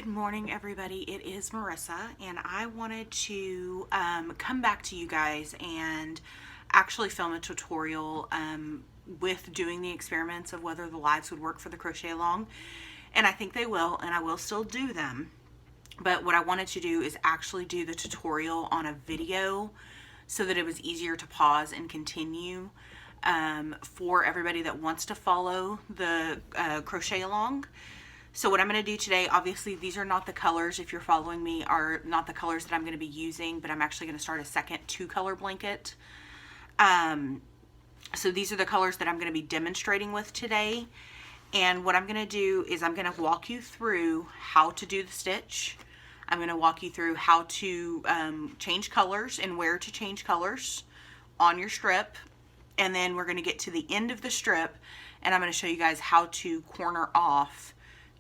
Good morning, everybody. It is Marissa, and I wanted to come back to you guys and actually film a tutorial with doing the experiments of whether the lives would work for the crochet along. And I think they will, and I will still do them. But what I wanted to do is actually do the tutorial on a video so that it was easier to pause and continue for everybody that wants to follow the crochet along. So what I'm going to do today, obviously these are not the colors, if you're following me, are not the colors that I'm going to be using, but I'm actually going to start a second 2-color blanket. So these are the colors that I'm going to be demonstrating with today. And what I'm going to do is I'm going to walk you through how to do the stitch. I'm going to walk you through how to change colors and where to change colors on your strip. And then we're going to get to the end of the strip and I'm going to show you guys how to corner off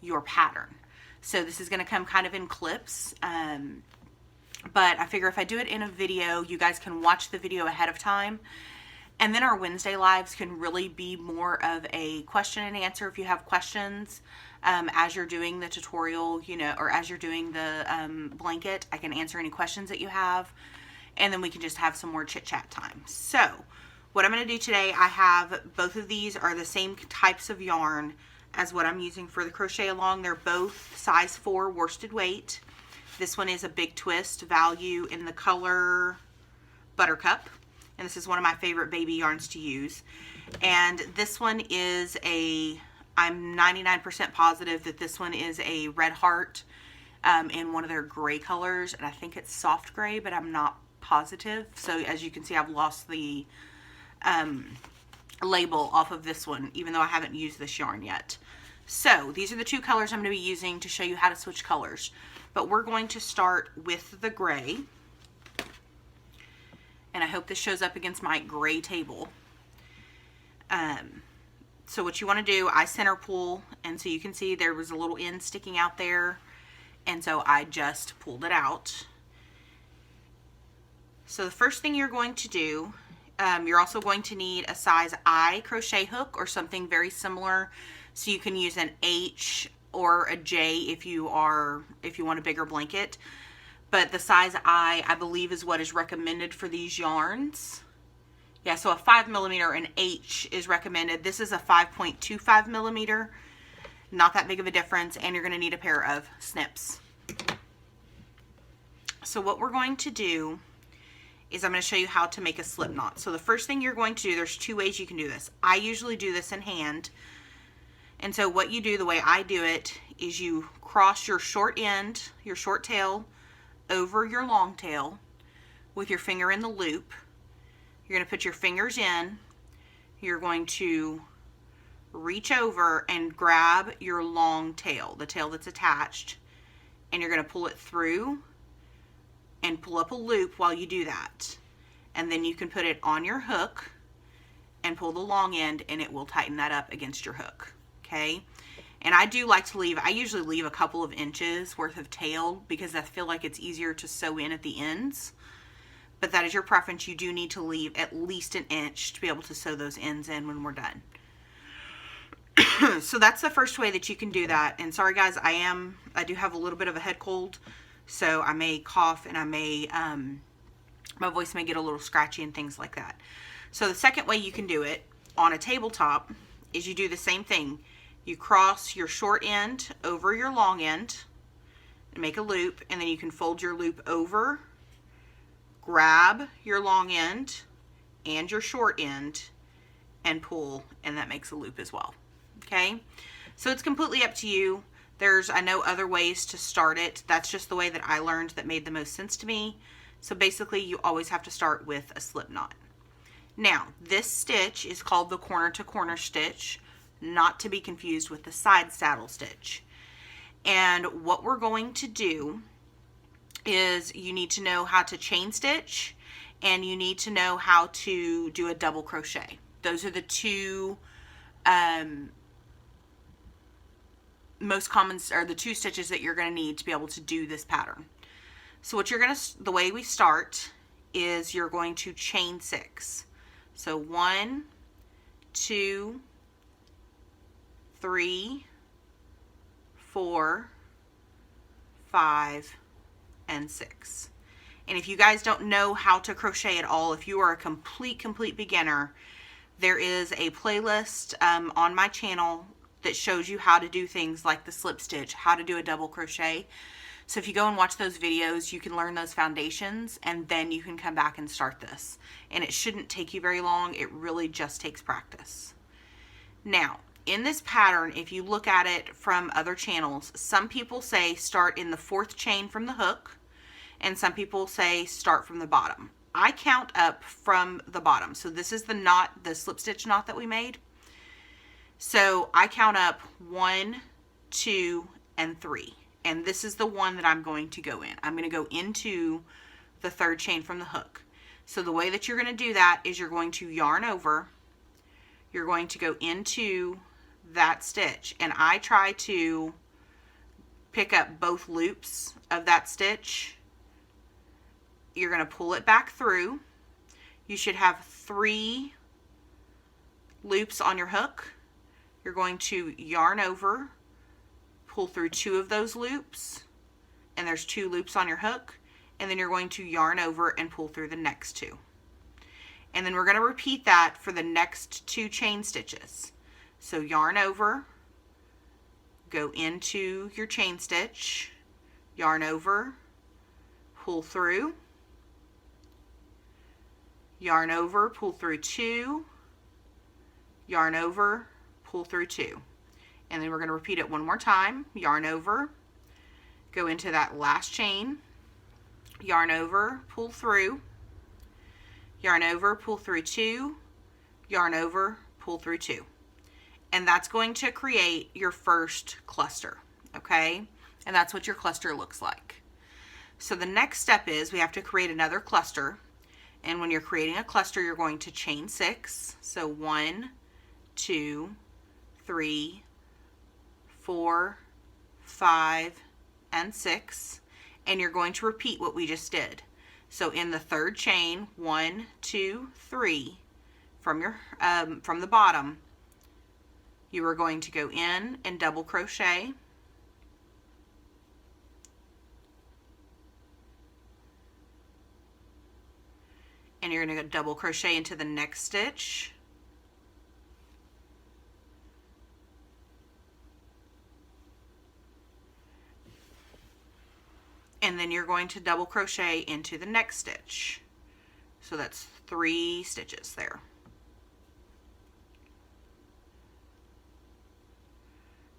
your pattern. So this is going to come kind of in clips, but I figure if I do it in a video, you guys can watch the video ahead of time, and then our Wednesday lives can really be more of a question and answer. If you have questions as you're doing the tutorial, or as you're doing the blanket, I can answer any questions that you have, and then we can just have some more chit chat time. So what I'm going to do today, I have both of these are the same types of yarn as what I'm using for the crochet along. They're both size 4 worsted weight. This one is a big twist value in the color Buttercup, and this is one of my favorite baby yarns to use. And this one is I'm 99% positive that this one is a Red Heart in one of their gray colors, and I think it's soft gray, but I'm not positive. So as you can see, I've lost the label off of this one, even though I haven't used this yarn yet. So these are the 2 colors I'm going to be using to show you how to switch colors. But we're going to start with the gray. And I hope this shows up against my gray table. So what you want to do, I center pull, and so you can see there was a little end sticking out there, and so I just pulled it out. So the first thing you're going to do, you're also going to need a size I crochet hook or something very similar. So you can use an H or a J if you want a bigger blanket. But the size I believe is what is recommended for these yarns. Yeah, so a 5mm and H is recommended. This is a 5.25mm. Not that big of a difference, and you're going to need a pair of snips. So what we're going to do is I'm going to show you how to make a slip knot. So the first thing you're going to do, there's 2 ways you can do this. I usually do this in hand. And so what you do, the way I do it, is you cross your short end, your short tail, over your long tail with your finger in the loop. You're going to put your fingers in. You're going to reach over and grab your long tail, the tail that's attached, and you're going to pull it through and pull up a loop while you do that. And then you can put it on your hook and pull the long end, and it will tighten that up against your hook. Okay? And I do like to I usually leave a couple of inches worth of tail because I feel like it's easier to sew in at the ends. But that is your preference. You do need to leave at least an inch to be able to sew those ends in when we're done. So that's the first way that you can do that. And sorry guys, I do have a little bit of a head cold. So I may cough and I may, my voice may get a little scratchy and things like that. So the second way you can do it on a tabletop is you do the same thing. You cross your short end over your long end and make a loop, and then you can fold your loop over, grab your long end and your short end and pull, and that makes a loop as well. Okay? So it's completely up to you. I know other ways to start it. That's just the way that I learned that made the most sense to me. So basically you always have to start with a slip knot. Now, this stitch is called the corner to corner stitch, not to be confused with the side saddle stitch. And what we're going to do is you need to know how to chain stitch, and you need to know how to do a double crochet. Those are the 2 most common, or the 2 stitches that you're going to need to be able to do this pattern. So what the way we start is you're going to chain 6. So 1, 2, 3, 4, 5, and 6. And if you guys don't know how to crochet at all, if you are a complete beginner, there is a playlist on my channel that shows you how to do things like the slip stitch, how to do a double crochet. So if you go and watch those videos, you can learn those foundations, and then you can come back and start this. And it shouldn't take you very long. It really just takes practice. Now, in this pattern, if you look at it from other channels, some people say start in the 4th chain from the hook, and some people say start from the bottom. I count up from the bottom. So this is the knot, the slip stitch knot that we made. So I count up 1, 2, and 3. And this is the one that I'm going to go in. I'm going to go into the 3rd chain from the hook. So the way that you're going to do that is you're going to yarn over. You're going to go into that stitch. And I try to pick up both loops of that stitch. You're going to pull it back through. You should have 3 loops on your hook. You're going to yarn over, pull through 2 of those loops, and there's 2 loops on your hook, and then you're going to yarn over and pull through the next 2. And then we're going to repeat that for the next 2 chain stitches. So yarn over, go into your chain stitch, yarn over, pull through, yarn over, pull through 2, yarn over, pull through 2. And then we're going to repeat it one more time. Yarn over, go into that last chain, yarn over, pull through, yarn over, pull through 2, yarn over, pull through 2. And that's going to create your first cluster, okay? And that's what your cluster looks like. So the next step is we have to create another cluster. And when you're creating a cluster, you're going to chain 6. So 1, 2, 3, 4, 5, and 6, and you're going to repeat what we just did. So in the 3rd chain, 1, 2, 3, from the bottom, you are going to go in and double crochet, and you're going to go double crochet into the next stitch. And then you're going to double crochet into the next stitch. So that's 3 stitches there.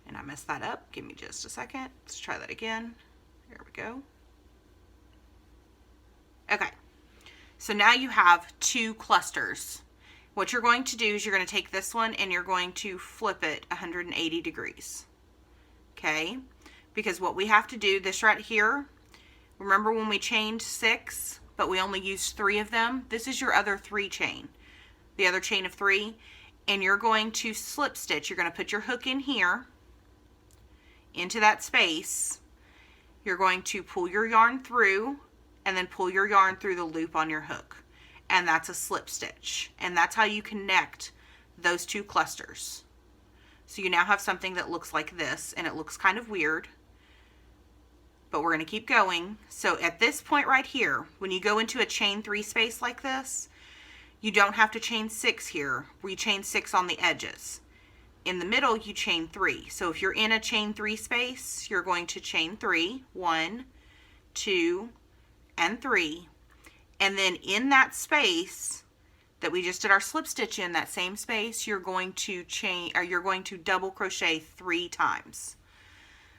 And I messed that up. Give me just a second. Let's try that again. There we go. Okay. So now you have 2 clusters. What you're going to do is you're going to take this one and you're going to flip it 180 degrees. Okay? Because what we have to do, this right here, remember when we chained 6, but we only used 3 of them? This is your other 3 chain, the other chain of 3, and you're going to slip stitch. You're going to put your hook in here, into that space. You're going to pull your yarn through, and then pull your yarn through the loop on your hook. And that's a slip stitch. And that's how you connect those 2 clusters. So you now have something that looks like this, and it looks kind of weird. But we're going to keep going. So at this point right here, when you go into a chain 3 space like this, you don't have to chain 6 here. We chain 6 on the edges. In the middle, you chain 3. So if you're in a chain 3 space, you're going to chain 3. 1, 2, and 3. And then in that space that we just did our slip stitch in, that same space, you're going to chain, or you're going to double crochet 3 times.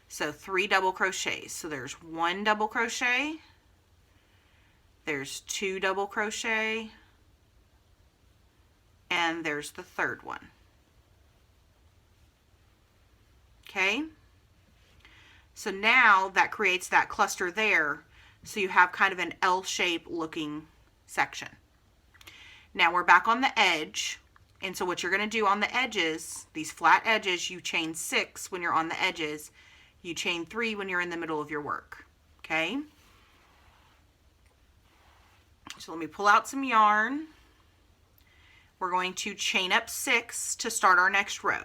So 3 double crochets. So there's 1 double crochet, there's 2 double crochet, and there's the 3rd one. Okay? So now that creates that cluster there, so you have kind of an L-shaped looking section. Now we're back on the edge, and so what you're going to do on the edges, these flat edges, you chain 6 when you're on the edges. You chain 3 when you're in the middle of your work, okay? So let me pull out some yarn. We're going to chain up 6 to start our next row.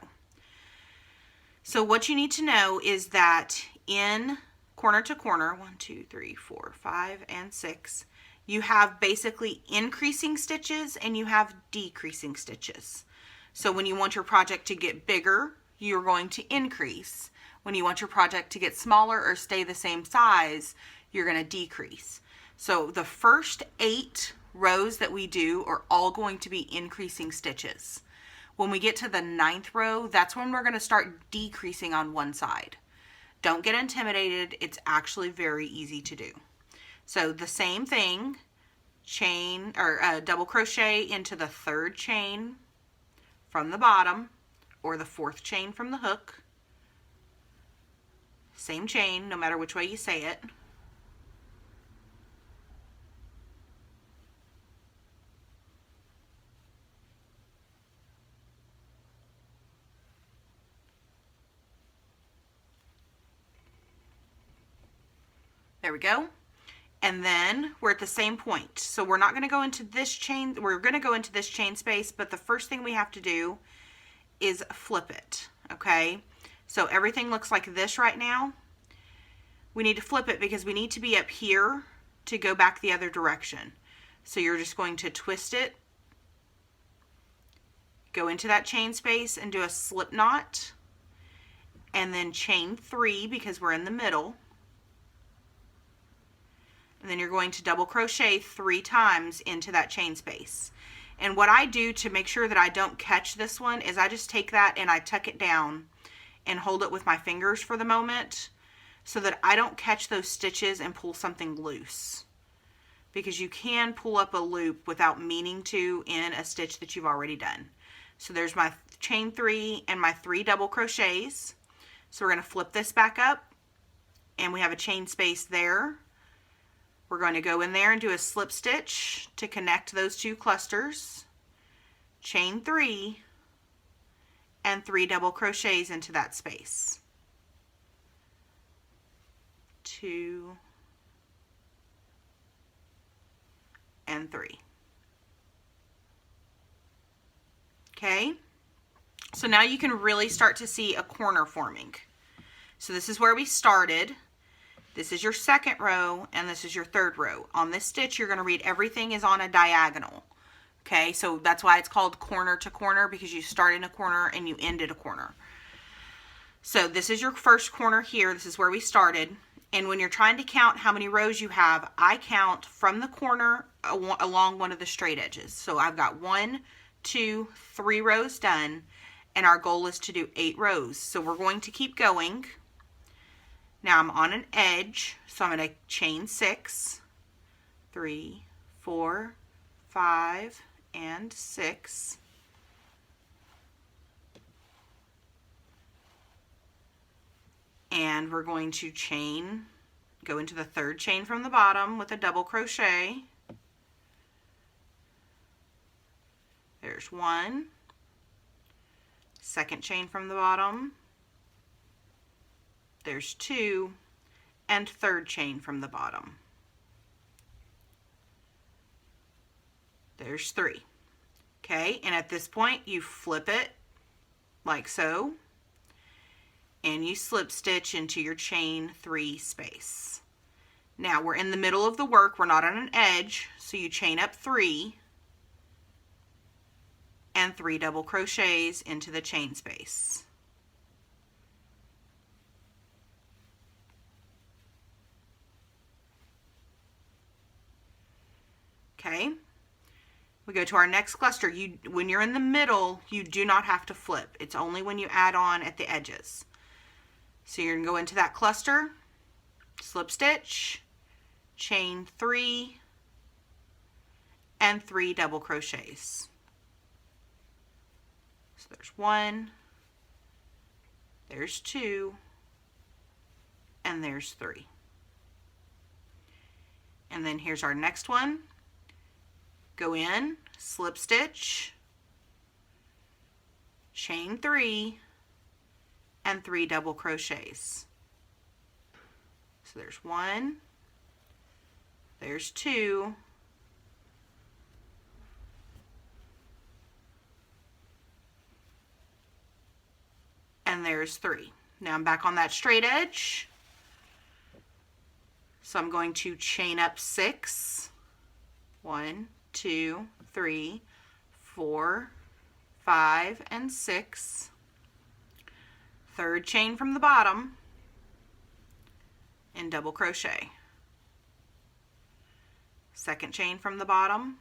So what you need to know is that in corner to corner, 1, 2, 3, 4, 5, and 6, you have basically increasing stitches and you have decreasing stitches. So when you want your project to get bigger, you're going to increase. When you want your project to get smaller or stay the same size, you're going to decrease. So the first 8 rows that we do are all going to be increasing stitches. When we get to the 9th row, that's when we're going to start decreasing on one side. Don't get intimidated. It's actually very easy to do. So the same thing, chain or double crochet into the 3rd chain from the bottom, or the 4th chain from the hook. Same chain, no matter which way you say it. There we go. And then we're at the same point. So we're not going to go into this chain. We're going to go into this chain space, but the first thing we have to do is flip it. Okay. So everything looks like this right now. We need to flip it because we need to be up here to go back the other direction. So you're just going to twist it, go into that chain space and do a slip knot, and then chain 3 because we're in the middle. And then you're going to double crochet 3 times into that chain space. And what I do to make sure that I don't catch this one is I just take that and I tuck it down and hold it with my fingers for the moment so that I don't catch those stitches and pull something loose. Because you can pull up a loop without meaning to in a stitch that you've already done. So there's my chain 3 and my 3 double crochets. So we're going to flip this back up and we have a chain space there. We're going to go in there and do a slip stitch to connect those 2 clusters, chain 3, and 3 double crochets into that space. 2 and 3. Okay, so now you can really start to see a corner forming. So this is where we started. This is your 2nd row, and this is your 3rd row. On this stitch, you're going to read everything is on a diagonal. Okay, so that's why it's called corner to corner, because you start in a corner and you end at a corner. So this is your first corner here. This is where we started. And when you're trying to count how many rows you have, I count from the corner along one of the straight edges. So I've got 1, 2, 3 rows done, and our goal is to do 8 rows. So we're going to keep going. Now I'm on an edge, so I'm going to chain 6, 3, 4, 5, and 6. And we're going to go into the 3rd chain from the bottom with a double crochet. There's 1, 2nd chain from the bottom. There's 2, and 3rd chain from the bottom. There's 3. Okay, and at this point you flip it like so, and you slip stitch into your chain 3 space. Now we're in the middle of the work, we're not on an edge, so you chain up 3 and 3 double crochets into the chain space. Okay, we go to our next cluster. When you're in the middle, you do not have to flip. It's only when you add on at the edges. So you're going to go into that cluster, slip stitch, chain 3, and 3 double crochets. So there's 1, there's 2, and there's 3. And then here's our next one. Go in, slip stitch, chain 3, and 3 double crochets. So there's 1, there's 2, and there's 3. Now I'm back on that straight edge. So I'm going to chain up 6. 1, 2, 3, 4, 5, and 6. Third chain from the bottom and double crochet. Second chain from the bottom,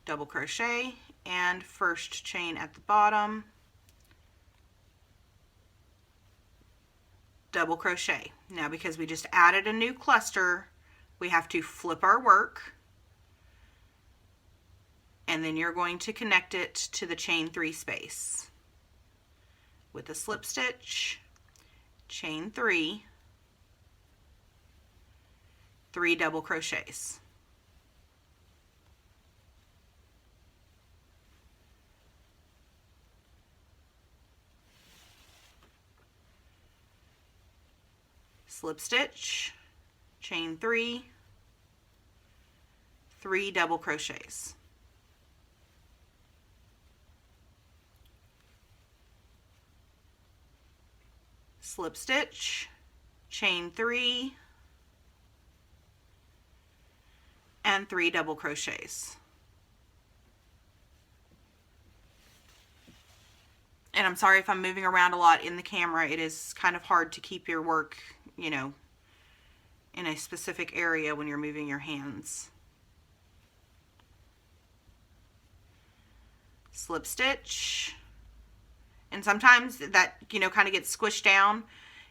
double crochet, and first chain at the bottom, double crochet. Now because we just added a new cluster, we have to flip our work, and then you're going to connect it to the chain 3 space with a slip stitch, chain 3, 3 double crochets. Slip stitch, chain 3, 3 double crochets. Slip stitch, chain 3, and 3 double crochets. And I'm sorry if I'm moving around a lot in the camera. It is kind of hard to keep your work, you know, in a specific area when you're moving your hands. Slip stitch. And sometimes that, you know, kind of gets squished down.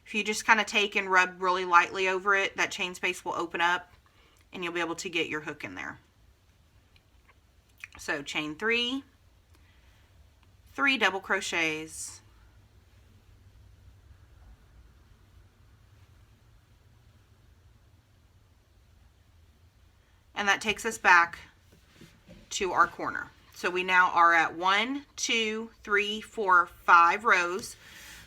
If you just kind of take and rub really lightly over it, that chain space will open up and you'll be able to get your hook in there. So chain 3, 3 double crochets, and that takes us back to our corner. So we now are at 1, 2, 3, 4, 5 rows.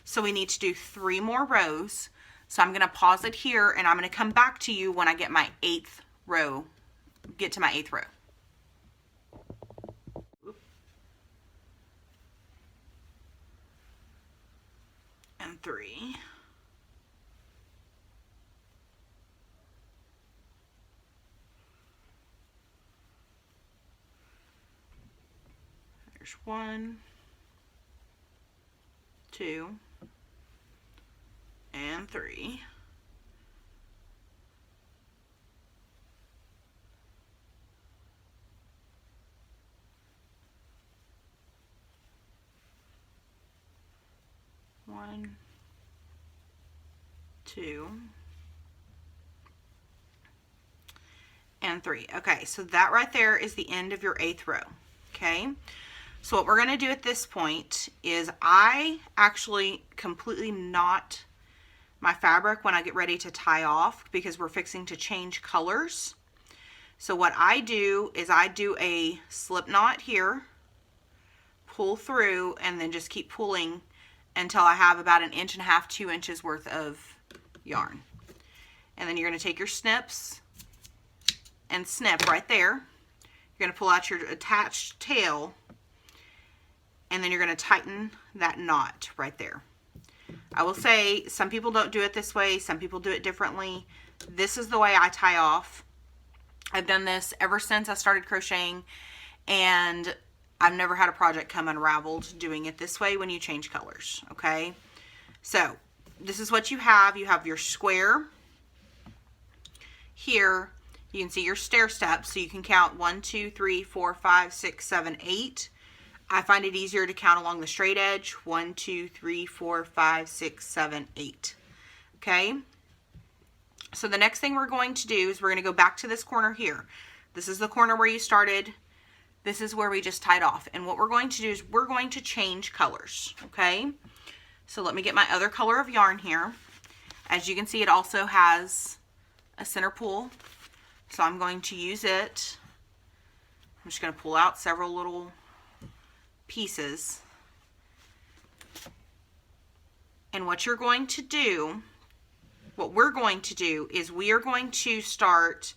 So we need to do 3 more rows. So I'm going to pause it here and I'm going to come back to you when I get my 8th row, get to my 8th row. And 3. There's 1, 2, and 3. One, 2, and 3. Okay, so that right there is the end of your 8th row. Okay, so what we're going to do at this point is I actually completely knot my fabric when I get ready to tie off because we're fixing to change colors. So what I do is I do a slip knot here, pull through, and then just keep pulling until I have about 1.5 inches, 2 inches worth of yarn. And then you're going to take your snips and snip right there. You're going to pull out your attached tail, and then you're going to tighten that knot right there. I will say some people don't do it this way, some people do it differently. This is the way I tie off. I've done this ever since I started crocheting, and I've never had a project come unraveled doing it this way when you change colors, okay? So this is what you have. You have your square here. You can see your stair steps, so you can count 1, 2, 3, 4, 5, 6, 7, 8. I find it easier to count along the straight edge. 1, 2, 3, 4, 5, 6, 7, 8. Okay? So the next thing we're going to do is we're going to go back to this corner here. This is the corner where you started. This is where we just tied off. And what we're going to do is we're going to change colors. Okay? So let me get my other color of yarn here. As you can see, it also has a center pull. So I'm going to use it. I'm just going to pull out several little pieces. And what you're going to do, what we're going to do is we are going to start,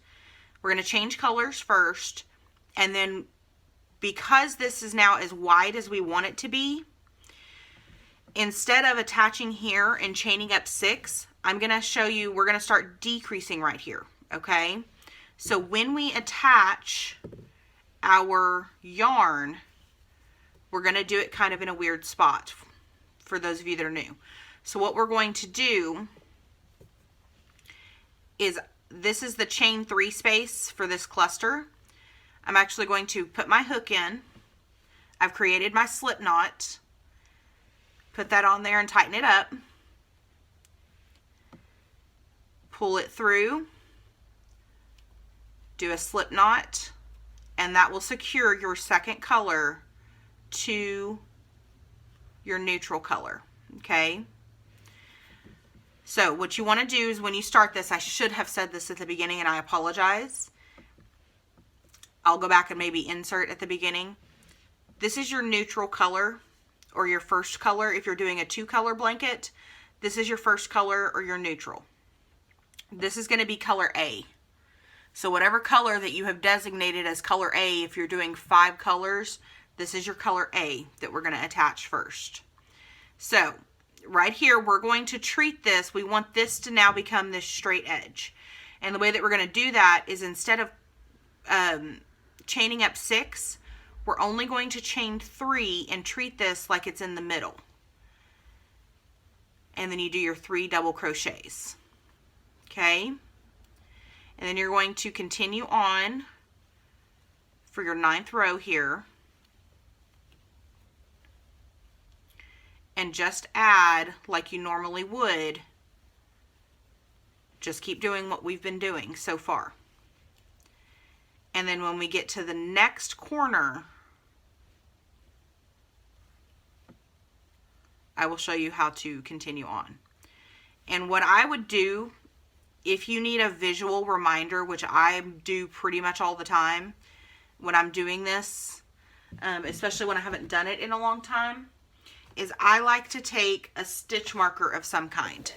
we're going to change colors first, and then because this is now as wide as we want it to be, instead of attaching here and chaining up 6, I'm going to show you, we're going to start decreasing right here, okay? So when we attach our yarn, we're going to do it kind of in a weird spot for those of you that are new. So what we're going to do is, this is the chain 3 space for this cluster. I'm actually going to put my hook in. I've created my slip knot. Put that on there and tighten it up. Pull it through. Do a slip knot, and that will secure your second color to your neutral color, okay? So what you want to do is, when you start this, I should have said this at the beginning and I apologize. I'll go back and maybe insert at the beginning. This is your neutral color, or your first color. If you're doing a 2-color blanket, this is your first color or your neutral. This is going to be color A. So whatever color that you have designated as color A, if you're doing 5 colors, this is your color A that we're going to attach first. So right here, we're going to treat this. We want this to now become this straight edge. And the way that we're going to do that is, instead of chaining up 6, we're only going to chain 3 and treat this like it's in the middle. And then you do your 3 double crochets. Okay? And then you're going to continue on for your 9th row here. And just add like you normally would. Just keep doing what we've been doing so far. And then when we get to the next corner, I will show you how to continue on. And what I would do, if you need a visual reminder, which I do pretty much all the time when I'm doing this, especially when I haven't done it in a long time, is I like to take a stitch marker of some kind.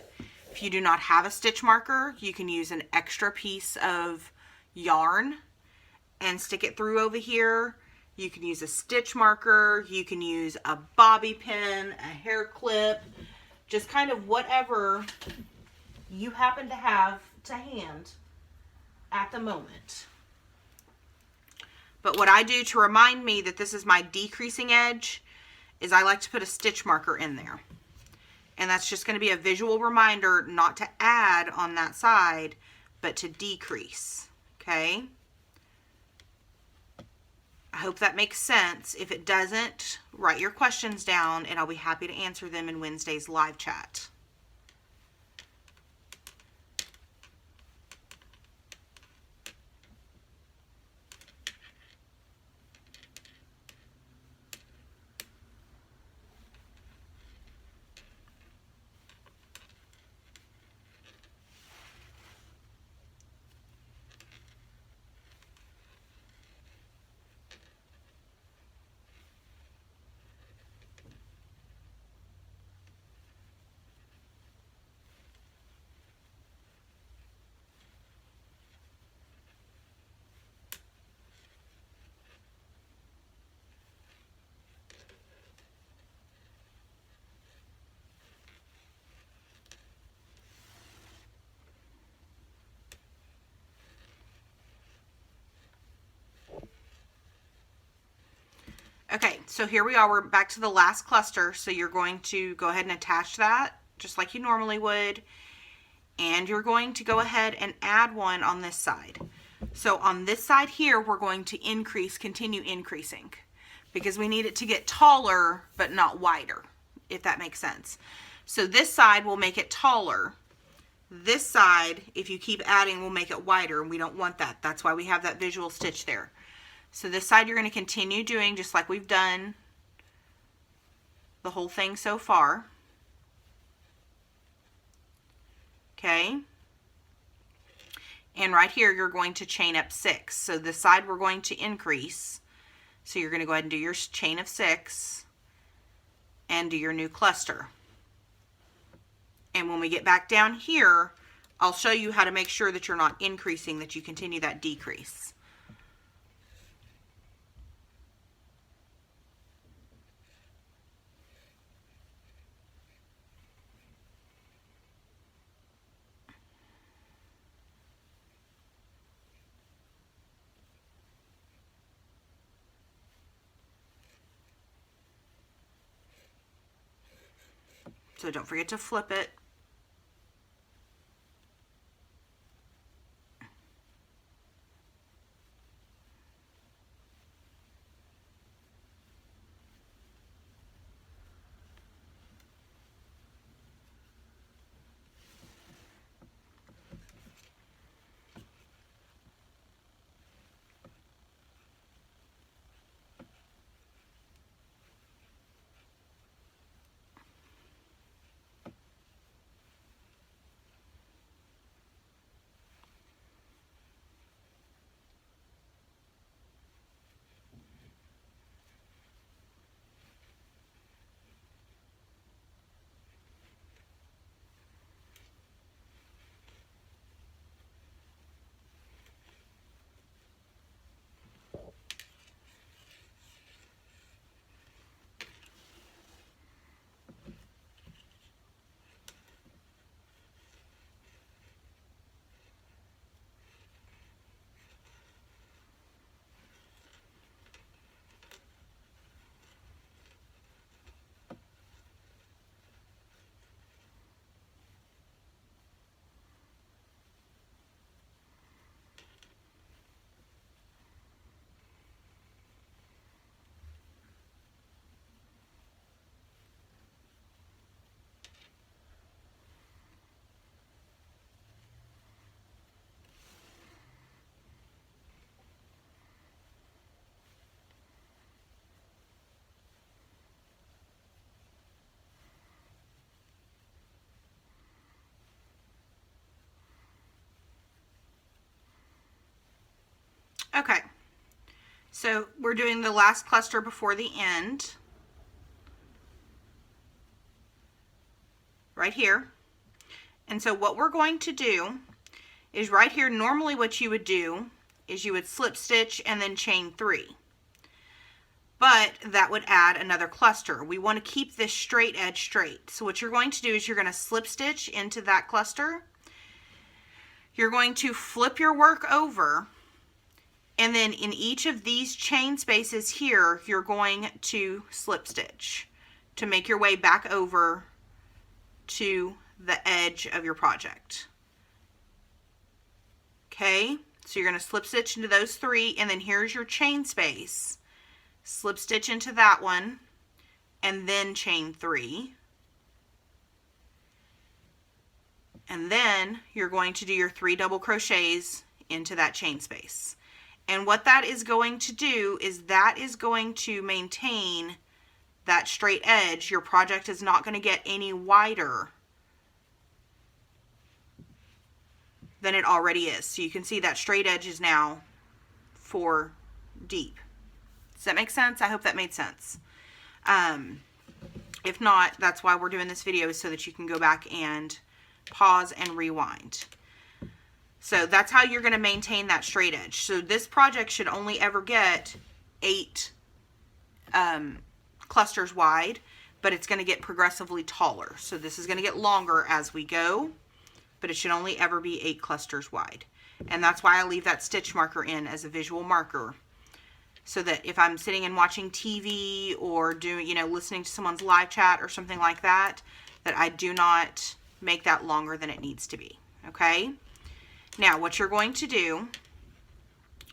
If you do not have a stitch marker, you can use an extra piece of yarn and stick it through over here. You can use a stitch marker, you can use a bobby pin, a hair clip, just kind of whatever you happen to have to hand at the moment. But what I do to remind me that this is my decreasing edge is I like to put a stitch marker in there. And that's just going to be a visual reminder not to add on that side, but to decrease. Okay? I hope that makes sense. If it doesn't, write your questions down and I'll be happy to answer them in Wednesday's live chat. Okay, so here we are. We're back to the last cluster. So you're going to go ahead and attach that just like you normally would. And you're going to go ahead and add one on this side. So on this side here, we're going to continue increasing, because we need it to get taller but not wider, if that makes sense. So this side will make it taller. This side, if you keep adding, will make it wider, and we don't want that. That's why we have that visual stitch there. So this side you're going to continue doing just like we've done the whole thing so far. Okay. And right here you're going to chain up 6. So this side we're going to increase. So you're going to go ahead and do your chain of 6 and do your new cluster. And when we get back down here, I'll show you how to make sure that you're not increasing, that you continue that decrease. So don't forget to flip it. Okay, so we're doing the last cluster before the end, right here. And so what we're going to do is right here, normally what you would do is you would slip stitch and then chain 3. But that would add another cluster. We want to keep this straight edge straight. So what you're going to do is you're going to slip stitch into that cluster. You're going to flip your work over, and then in each of these chain spaces here, you're going to slip stitch to make your way back over to the edge of your project. Okay, so you're going to slip stitch into those 3, and then here's your chain space. Slip stitch into that one, and then chain 3. And then you're going to do your 3 double crochets into that chain space. And what that is going to do is that is going to maintain that straight edge. Your project is not going to get any wider than it already is. So you can see that straight edge is now 4 deep. Does that make sense? I hope that made sense. If not, that's why we're doing this video, is so that you can go back and pause and rewind. So that's how you're going to maintain that straight edge. So this project should only ever get 8 clusters wide, but it's going to get progressively taller. So this is going to get longer as we go, but it should only ever be 8 clusters wide. And that's why I leave that stitch marker in as a visual marker, so that if I'm sitting and watching TV or doing, listening to someone's live chat or something like that, that I do not make that longer than it needs to be. Okay? Now, what you're going to do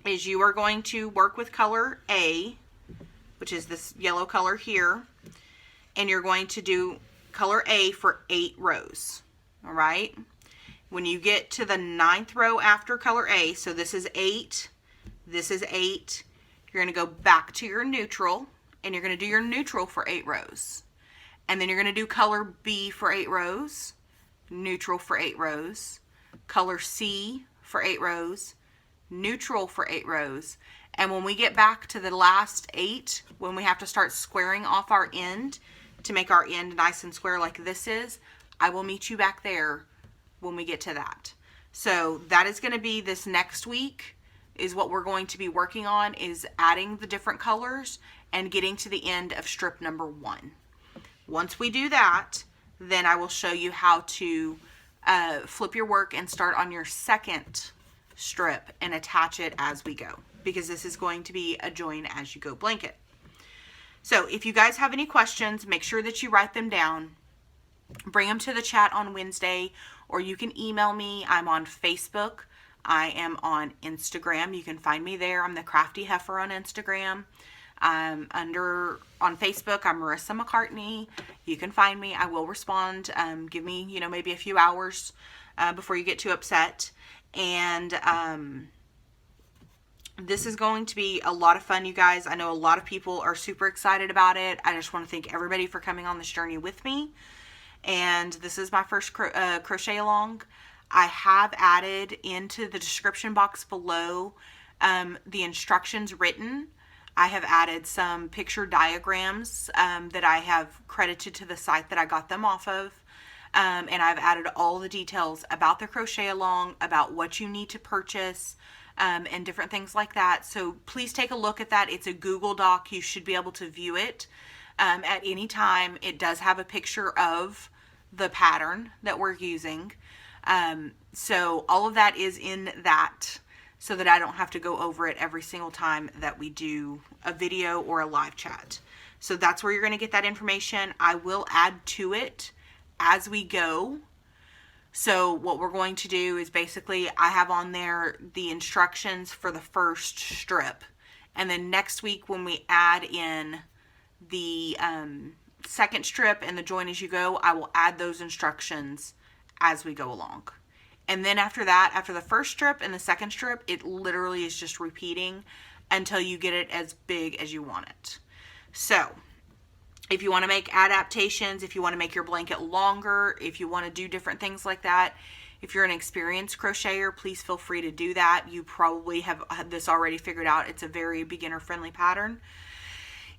is you are going to work with color A, which is this yellow color here, and you're going to do color A for 8 rows. All right? When you get to the 9th row after color A, so this is 8, this is 8, you're going to go back to your neutral, and you're going to do your neutral for 8 rows. And then you're going to do color B for 8 rows, neutral for 8 rows, color C for 8 rows, neutral for 8 rows. And when we get back to the last 8, when we have to start squaring off our end to make our end nice and square like this is, I will meet you back there when we get to that. So that is going to be this next week, is what we're going to be working on, is adding the different colors and getting to the end of strip number 1. Once we do that, then I will show you how to flip your work and start on your second strip and attach it as we go, because this is going to be a join as you go blanket. So if you guys have any questions, make sure that you write them down. bring them to the chat on Wednesday, or you can email me. I'm on Facebook. I am on Instagram. You can find me there. I'm the Crafty Heifer on Instagram. On Facebook, I'm Marissa McCartney. You can find me. I will respond. Give me, maybe a few hours before you get too upset. And this is going to be a lot of fun, you guys. I know a lot of people are super excited about it. I just want to thank everybody for coming on this journey with me. And this is my first crochet along. I have added into the description box below the instructions written. I have added some picture diagrams that I have credited to the site that I got them off of. And I've added all the details about the crochet along, about what you need to purchase, and different things like that. So please take a look at that. It's a Google Doc. You should be able to view it at any time. It does have a picture of the pattern that we're using. So all of that is in that, so that I don't have to go over it every single time that we do a video or a live chat. So that's where you're going to get that information. I will add to it as we go. So what we're going to do is basically, I have on there the instructions for the first strip. And then next week when we add in the second strip and the join as you go, I will add those instructions as we go along. And then after that, after the first strip and the second strip, it literally is just repeating until you get it as big as you want it. So if you want to make adaptations, if you want to make your blanket longer, if you want to do different things like that, if you're an experienced crocheter, please feel free to do that. You probably have this already figured out. It's a very beginner-friendly pattern.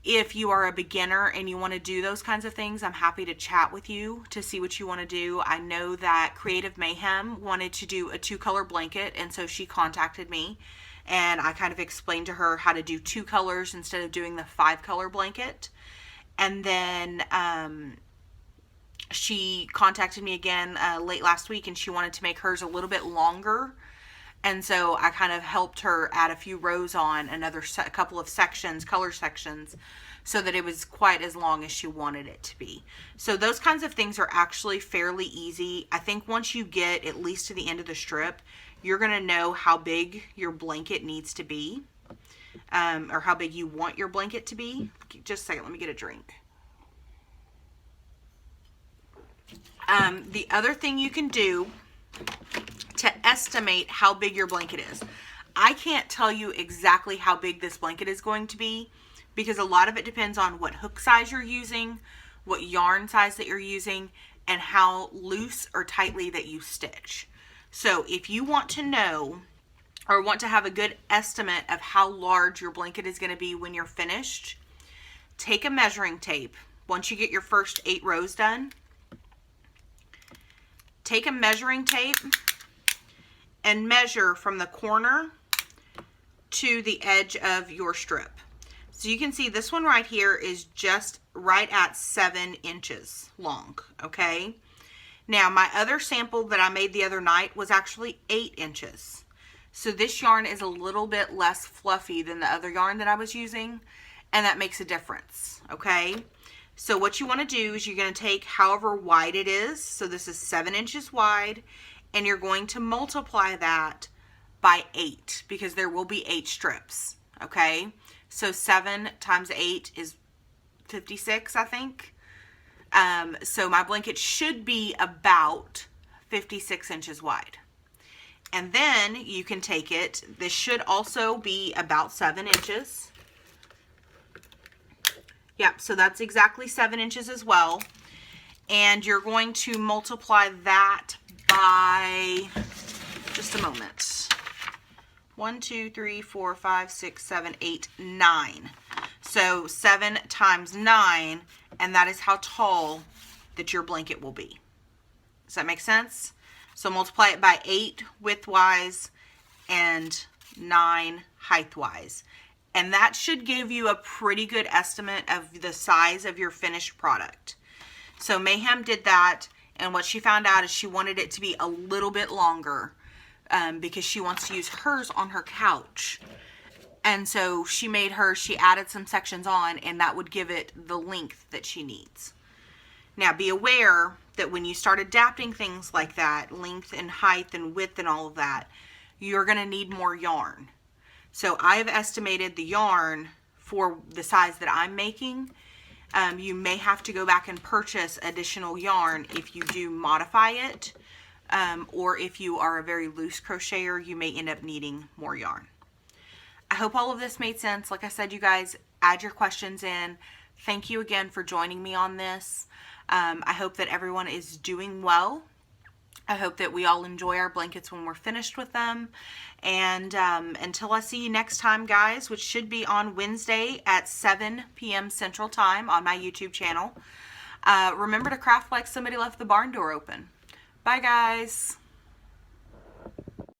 If you are a beginner and you want to do those kinds of things, I'm happy to chat with you to see what you want to do. I know that Creative Mayhem wanted to do a 2-color blanket, and so she contacted me, and I kind of explained to her how to do 2 colors instead of doing the 5-color blanket. And then she contacted me again late last week, and she wanted to make hers a little bit longer. And so I kind of helped her add a few rows on, another couple of sections, color sections, so that it was quite as long as she wanted it to be. So those kinds of things are actually fairly easy. I think once you get at least to the end of the strip, you're going to know how big your blanket needs to be, or how big you want your blanket to be. Just a second, let me get a drink. The other thing you can do to estimate how big your blanket is. I can't tell you exactly how big this blanket is going to be, because a lot of it depends on what hook size you're using, what yarn size that you're using, and how loose or tightly that you stitch. So if you want to know, or want to have a good estimate of how large your blanket is going to be when you're finished, take a measuring tape. Once you get your first 8 rows done, take a measuring tape and measure from the corner to the edge of your strip. So you can see this one right here is just right at 7 inches long, okay? Now my other sample that I made the other night was actually 8 inches. So this yarn is a little bit less fluffy than the other yarn that I was using, and that makes a difference, okay? So what you want to do is you're going to take however wide it is. So this is 7 inches wide, and you're going to multiply that by 8, because there will be 8 strips, okay? So 7 times 8 is 56, I think. So my blanket should be about 56 inches wide. And then you can take it, this should also be about 7 inches. Yep, so that's exactly 7 inches as well. And you're going to multiply that by, just a moment, 1, 2, 3, 4, 5, 6, 7, 8, 9. So 7 times 9, and that is how tall that your blanket will be. Does that make sense? So multiply it by 8 width-wise and 9 height-wise. And that should give you a pretty good estimate of the size of your finished product. So Mayhem did that, and what she found out is she wanted it to be a little bit longer because she wants to use hers on her couch. And so she made hers, she added some sections on, and that would give it the length that she needs. Now be aware that when you start adapting things like that, length and height and width and all of that, you're going to need more yarn. So I've estimated the yarn for the size that I'm making. You may have to go back and purchase additional yarn if you do modify it, or if you are a very loose crocheter, you may end up needing more yarn. I hope all of this made sense. Like I said, you guys, add your questions in. Thank you again for joining me on this. I hope that everyone is doing well. I hope that we all enjoy our blankets when we're finished with them. And until I see you next time, guys, which should be on Wednesday at 7 p.m. Central Time on my YouTube channel, remember to craft like somebody left the barn door open. Bye, guys.